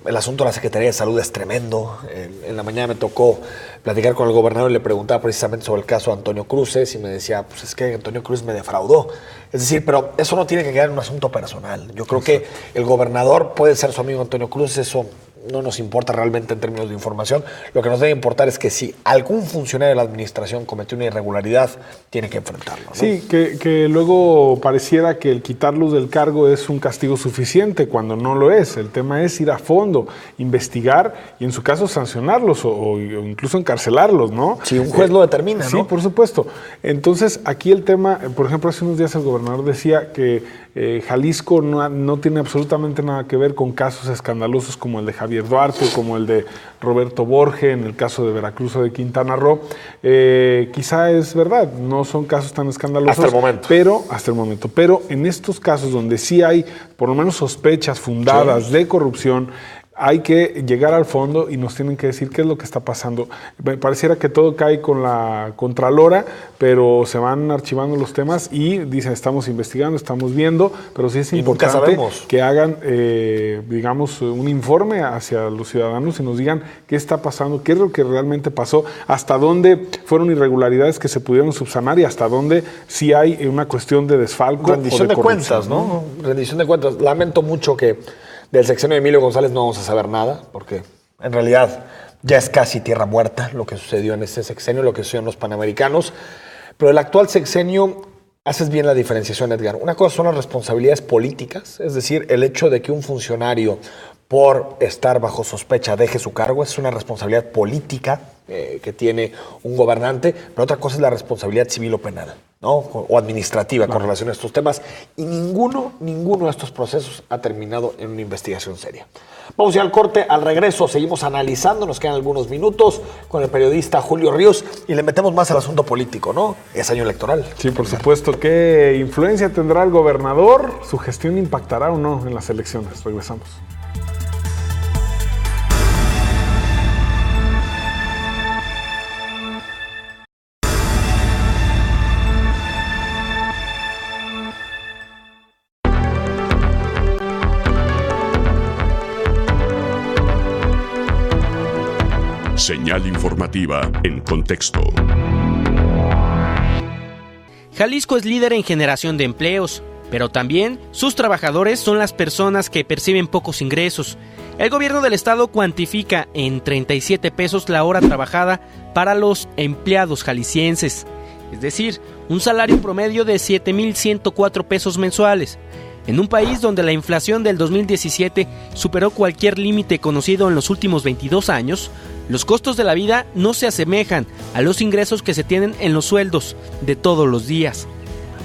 El asunto de la Secretaría de Salud es tremendo. En la mañana me tocó platicar con el gobernador y le preguntaba precisamente sobre el caso de Antonio Cruces y me decía, pues es que Antonio Cruz me defraudó. Es decir, pero eso no tiene que quedar en un asunto personal. Yo creo que el gobernador puede ser su amigo Antonio Cruz, eso no nos importa realmente en términos de información. Lo que nos debe importar es que si algún funcionario de la administración cometió una irregularidad, tiene que enfrentarlo, ¿no?
Sí, que luego pareciera que el quitarlos del cargo es un castigo suficiente cuando no lo es. El tema es ir a fondo, investigar y en su caso sancionarlos o incluso encarcelarlos, ¿no?
Si un juez lo determina, ¿no?
Sí, por supuesto. Entonces, aquí el tema, por ejemplo, hace unos días el gobernador decía que Jalisco no tiene absolutamente nada que ver con casos escandalosos como el de Javier Duarte, como el de Roberto Borge, en el caso de Veracruz o de Quintana Roo. Quizá es verdad, no son casos tan escandalosos. Hasta el momento. Pero en estos casos donde sí hay por lo menos sospechas fundadas de corrupción, hay que llegar al fondo y nos tienen que decir qué es lo que está pasando. Me pareciera que todo cae con la Contralora, pero se van archivando los temas y dicen, estamos investigando, estamos viendo, pero sí es importante que hagan, digamos, un informe hacia los ciudadanos y nos digan qué está pasando, qué es lo que realmente pasó, hasta dónde fueron irregularidades que se pudieron subsanar y hasta dónde sí hay una cuestión de desfalco.
Rendición de cuentas, ¿no? Rendición de cuentas. Lamento mucho que del sexenio de Emilio González no vamos a saber nada, porque en realidad ya es casi tierra muerta lo que sucedió en ese sexenio, lo que sucedió en los Panamericanos. Pero el actual sexenio, haces bien la diferenciación, Edgar. Una cosa son las responsabilidades políticas, es decir, el hecho de que un funcionario por estar bajo sospecha deje su cargo es una responsabilidad política que tiene un gobernante, pero otra cosa es la responsabilidad civil o penal, ¿no? O administrativa con relación a estos temas. Y ninguno de estos procesos ha terminado en una investigación seria. Vamos ya al corte, al regreso seguimos analizando, nos quedan algunos minutos con el periodista Julio Ríos y le metemos más al asunto político, ¿no? Es año electoral.
Sí, por supuesto. ¿Qué influencia tendrá el gobernador? ¿Su gestión impactará o no en las elecciones? Regresamos.
Señal informativa en contexto.
Jalisco es líder en generación de empleos, pero también sus trabajadores son las personas que perciben pocos ingresos. El gobierno del estado cuantifica en 37 pesos la hora trabajada para los empleados jaliscienses, es decir, un salario promedio de 7,104 pesos mensuales. En un país donde la inflación del 2017 superó cualquier límite conocido en los últimos 22 años, los costos de la vida no se asemejan a los ingresos que se tienen en los sueldos de todos los días.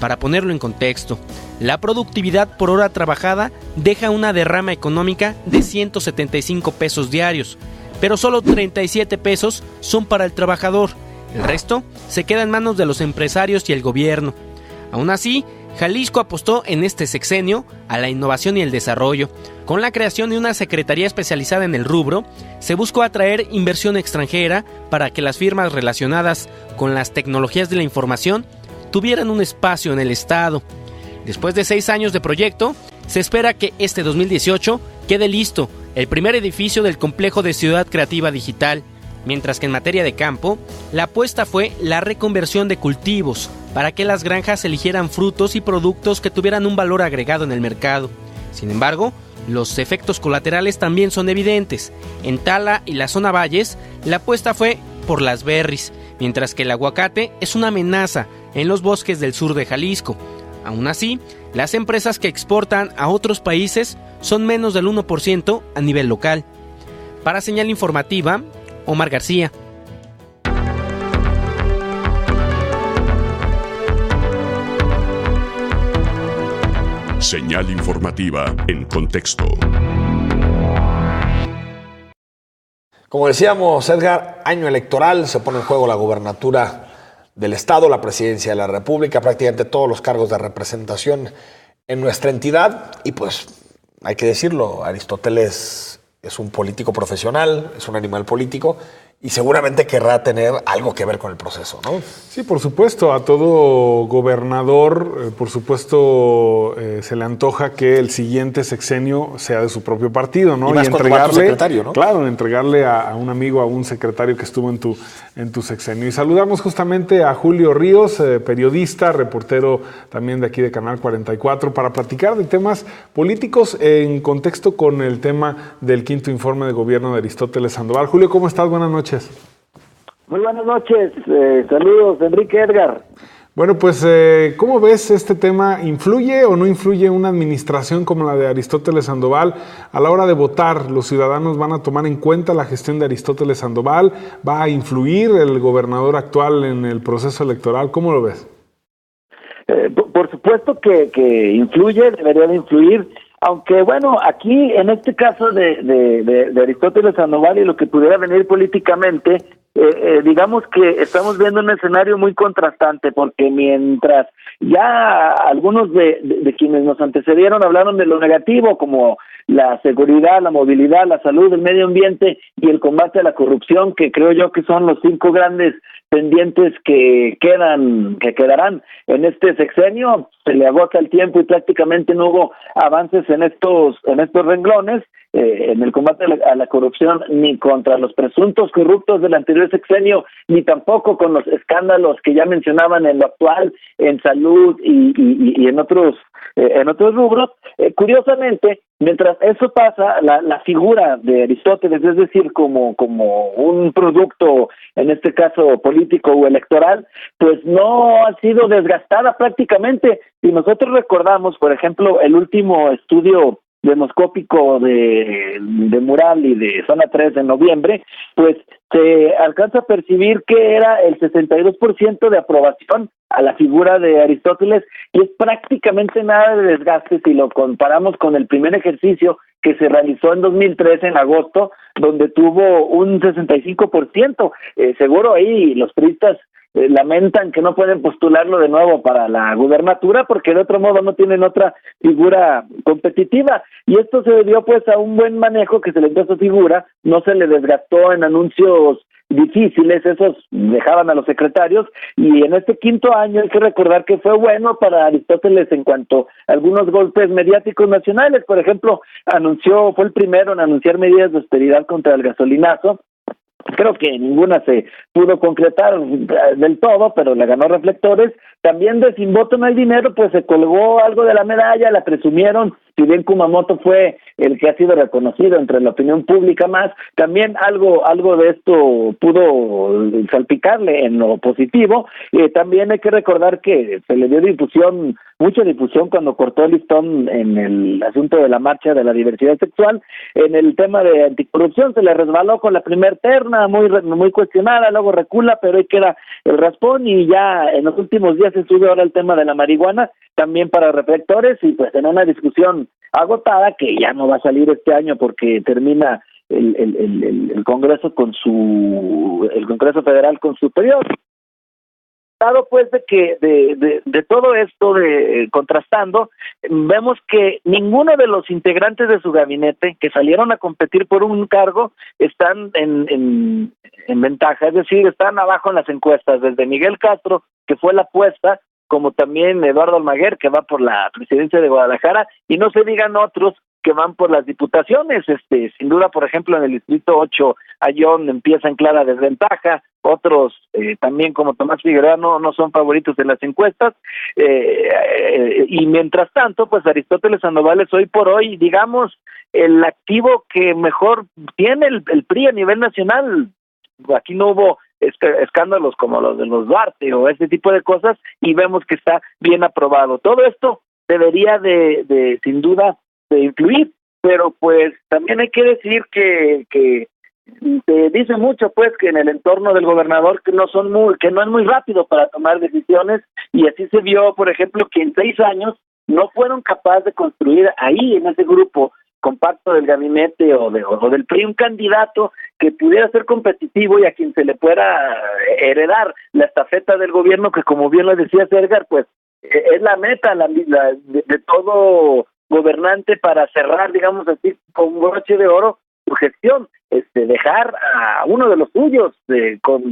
Para ponerlo en contexto, la productividad por hora trabajada deja una derrama económica de 175 pesos diarios, pero solo 37 pesos son para el trabajador. El resto se queda en manos de los empresarios y el gobierno. Aún así, Jalisco apostó en este sexenio a la innovación y el desarrollo. Con la creación de una secretaría especializada en el rubro, se buscó atraer inversión extranjera para que las firmas relacionadas con las tecnologías de la información tuvieran un espacio en el estado. Después de 6 años de proyecto, se espera que este 2018 quede listo el primer edificio del complejo de Ciudad Creativa Digital, mientras que en materia de campo, la apuesta fue la reconversión de cultivos para que las granjas eligieran frutos y productos que tuvieran un valor agregado en el mercado. Sin embargo, los efectos colaterales también son evidentes. En Tala y la zona Valles, la apuesta fue por las berries, mientras que el aguacate es una amenaza en los bosques del sur de Jalisco. Aún así, las empresas que exportan a otros países son menos del 1% a nivel local. Para Señal Informativa, Omar García.
Señal informativa en contexto.
Como decíamos, Edgar, año electoral, se pone en juego la gubernatura del estado, la presidencia de la República, prácticamente todos los cargos de representación en nuestra entidad. Y pues, hay que decirlo, Aristóteles es un político profesional, es un animal político y seguramente querrá tener algo que ver con el proceso, ¿no?
Sí, por supuesto, a todo gobernador, por supuesto, se le antoja que el siguiente sexenio sea de su propio partido, ¿no?
Y más cuando va tu secretario, ¿no?
Claro, entregarle a un amigo, a un secretario que estuvo en tu sexenio. Y saludamos justamente a Julio Ríos, periodista, reportero también de aquí de Canal 44, para platicar de temas políticos en contexto con el tema del quinto informe de gobierno de Aristóteles Sandoval. Julio, ¿cómo estás? Buenas noches.
Muy buenas noches, saludos, Enrique, Edgar.
Bueno, pues, ¿cómo ves este tema? ¿Influye o no influye una administración como la de Aristóteles Sandoval a la hora de votar? ¿Los ciudadanos van a tomar en cuenta la gestión de Aristóteles Sandoval? ¿Va a influir el gobernador actual en el proceso electoral? ¿Cómo lo ves?
Por supuesto que influye, debería de influir. Aunque bueno, aquí en este caso de Aristóteles Sandoval y lo que pudiera venir políticamente, digamos que estamos viendo un escenario muy contrastante, porque mientras ya algunos de quienes nos antecedieron hablaron de lo negativo, como la seguridad, la movilidad, la salud, el medio ambiente y el combate a la corrupción, que creo yo que son los 5 grandes pendientes que quedarán en este sexenio, se le agota el tiempo y prácticamente no hubo avances en estos renglones, en el combate a la corrupción, ni contra los presuntos corruptos del anterior sexenio, ni tampoco con los escándalos que ya mencionaban en lo actual, en salud y en otros rubros. Curiosamente, mientras eso pasa, la figura de Aristóteles, es decir, como un producto, en este caso político o electoral, pues no ha sido desgastada prácticamente. Si nosotros recordamos, por ejemplo, el último estudio demoscópico de Mural y de Zona 3 de noviembre, pues se alcanza a percibir que era el 62% de aprobación a la figura de Aristóteles, y es prácticamente nada de desgaste si lo comparamos con el primer ejercicio que se realizó en 2013 en agosto, donde tuvo un 65%. Seguro ahí los priistas lamentan que no pueden postularlo de nuevo para la gubernatura porque de otro modo no tienen otra figura competitiva, y esto se debió pues a un buen manejo que se le dio a su figura. No se le desgastó en anuncios difíciles, esos dejaban a los secretarios, y en este quinto año hay que recordar que fue bueno para Aristóteles en cuanto a algunos golpes mediáticos nacionales. Por ejemplo, fue el primero en anunciar medidas de austeridad contra el gasolinazo. Creo que ninguna se pudo concretar del todo, pero le ganó reflectores. También de Sin Voto No Hay Dinero, pues se colgó algo de la medalla, la presumieron, si bien Kumamoto fue el que ha sido reconocido entre la opinión pública más, también algo de esto pudo salpicarle en lo positivo. También hay que recordar que se le dio mucha difusión cuando cortó el listón en el asunto de la marcha de la diversidad sexual. En el tema de anticorrupción se le resbaló con la primer terna, muy cuestionada, luego recula, pero ahí queda el raspón, y ya en los últimos días se sube ahora el tema de la marihuana, también para reflectores, y pues en una discusión agotada que ya no va a salir este año porque termina el Congreso el Congreso Federal con su periodo. Dado pues de todo esto, contrastando, vemos que ninguno de los integrantes de su gabinete que salieron a competir por un cargo están en ventaja, es decir, están abajo en las encuestas, desde Miguel Castro, que fue la apuesta, como también Eduardo Almaguer, que va por la presidencia de Guadalajara, y no se digan otros que van por las diputaciones. Sin duda, por ejemplo, en el distrito 8, Ayón empieza en clara desventaja, otros también como Tomás Figueroa no son favoritos de las encuestas, y mientras tanto, pues Aristóteles Sandoval es hoy por hoy, digamos, el activo que mejor tiene el PRI a nivel nacional. Aquí no hubo escándalos como los de los Duarte o ese tipo de cosas, y vemos que está bien aprobado. Todo esto debería de sin duda de influir, pero pues también hay que decir que se dice mucho pues que en el entorno del gobernador que no es muy rápido para tomar decisiones, y así se vio, por ejemplo, que en 6 años no fueron capaces de construir ahí en ese grupo compacto del gabinete o del PRI un candidato que pudiera ser competitivo y a quien se le pueda heredar la estafeta del gobierno, que como bien lo decía Edgar, pues es la meta de todo gobernante para cerrar, digamos así, con un broche de oro su gestión, dejar a uno de los suyos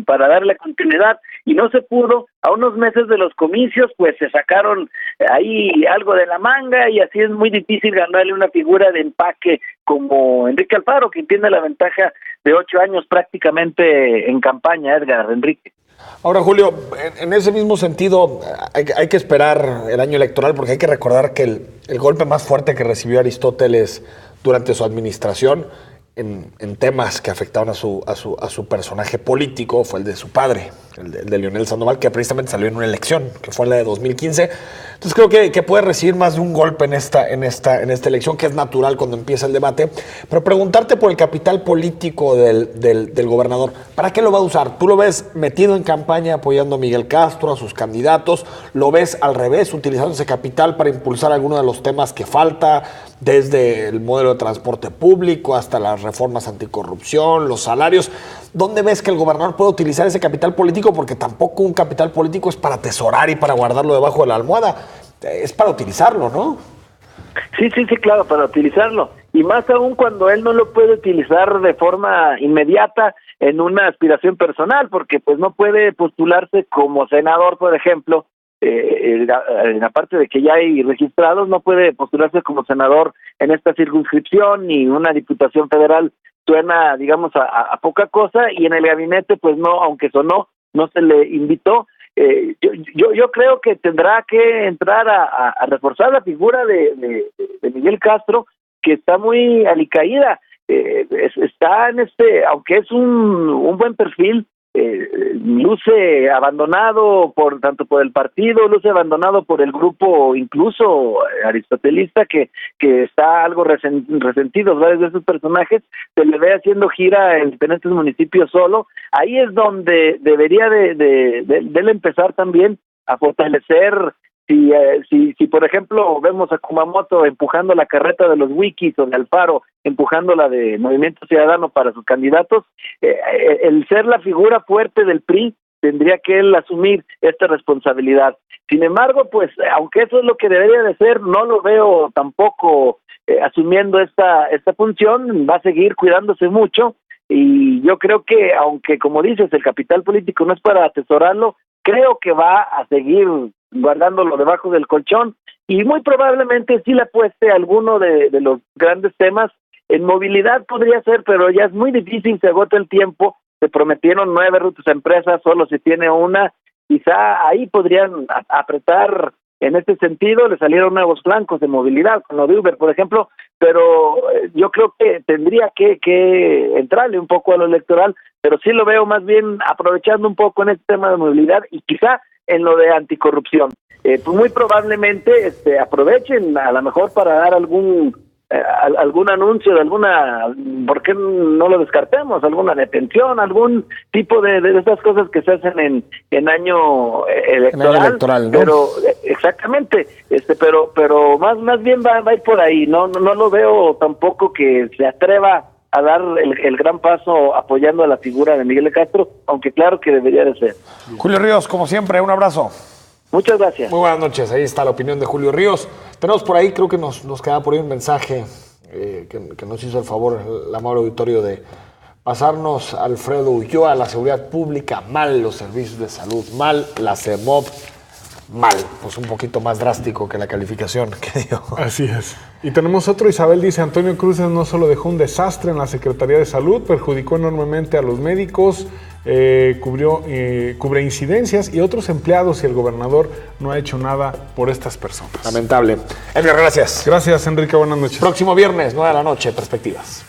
para darle continuidad, y no se pudo. A unos meses de los comicios, pues se sacaron ahí algo de la manga, y así es muy difícil ganarle una figura de empaque como Enrique Alfaro, quien tiene la ventaja de 8 años prácticamente en campaña, Edgar, Enrique.
Ahora, Julio, en ese mismo sentido, hay que esperar el año electoral, porque hay que recordar que el golpe más fuerte que recibió Aristóteles durante su administración en temas que afectaban a su personaje político fue el de su padre, el de Leonel Sandoval, que precisamente salió en una elección, que fue la de 2015. Entonces creo que puede recibir más de un golpe en esta elección, que es natural cuando empieza el debate. Pero preguntarte por el capital político del gobernador, ¿para qué lo va a usar? ¿Tú lo ves metido en campaña apoyando a Miguel Castro, a sus candidatos? ¿Lo ves al revés, utilizando ese capital para impulsar alguno de los temas que falta, desde el modelo de transporte público hasta las reformas anticorrupción, los salarios? ¿Dónde ves que el gobernador puede utilizar ese capital político? Porque tampoco un capital político es para atesorar y para guardarlo debajo de la almohada. Es para utilizarlo, ¿no?
Sí, claro, para utilizarlo. Y más aún cuando él no lo puede utilizar de forma inmediata en una aspiración personal, porque pues no puede postularse como senador, por ejemplo, aparte de que ya hay registrados, no puede postularse como senador en esta circunscripción, ni una diputación federal suena, digamos, a poca cosa, y en el gabinete, pues no, aunque sonó, no se le invitó. Yo creo que tendrá que entrar a reforzar la figura de Miguel Castro, que está muy alicaída. Está en aunque es un buen perfil, luce abandonado tanto por el partido, luce abandonado por el grupo incluso aristotelista que está algo resentido. Varios de esos personajes se le ve haciendo gira en diferentes municipios solo. Ahí es donde debería de él empezar también a fortalecer. Si por ejemplo vemos a Kumamoto empujando la carreta de los Wikis o de Alfaro empujando la de Movimiento Ciudadano para sus candidatos, el ser la figura fuerte del PRI tendría que él asumir esta responsabilidad. Sin embargo, pues aunque eso es lo que debería de ser, no lo veo tampoco asumiendo esta función. Va a seguir cuidándose mucho y yo creo que, aunque como dices, el capital político no es para atesorarlo, creo que va a seguir guardándolo debajo del colchón y muy probablemente sí le apueste a alguno de los grandes temas. En movilidad podría ser, pero ya es muy difícil, se agota el tiempo. Se prometieron 9 rutas a empresas, solo se tiene una. Quizá ahí podrían apretar en este sentido. Le salieron nuevos flancos de movilidad, con lo de Uber, por ejemplo, pero yo creo que tendría que entrarle un poco a lo electoral, pero sí lo veo más bien aprovechando un poco en este tema de movilidad y quizá en lo de anticorrupción. Pues muy probablemente aprovechen a lo mejor para dar algún anuncio de alguna, ¿por qué no lo descartemos? Alguna detención, algún tipo de esas cosas que se hacen en año electoral, ¿no? Pero exactamente, pero más bien va a ir por ahí. No lo veo tampoco que se atreva a dar el gran paso apoyando a la figura de Miguel de Castro, aunque claro que debería de ser.
Julio Ríos, como siempre, un abrazo.
Muchas gracias.
Muy buenas noches, ahí está la opinión de Julio Ríos. Tenemos por ahí, creo que nos queda por ahí un mensaje que nos hizo el favor el amable auditorio de pasarnos. Alfredo Ulloa, la seguridad pública, mal los servicios de salud, mal la CEMOP, mal. Pues un poquito más drástico que la calificación que dio.
Así es. Y tenemos otro, Isabel dice, Antonio Cruces no solo dejó un desastre en la Secretaría de Salud, perjudicó enormemente a los médicos, cubre incidencias y otros empleados, y el gobernador no ha hecho nada por estas personas.
Lamentable. Edgar, gracias.
Gracias, Enrique, buenas noches.
Próximo viernes, 9 de la noche, Perspectivas.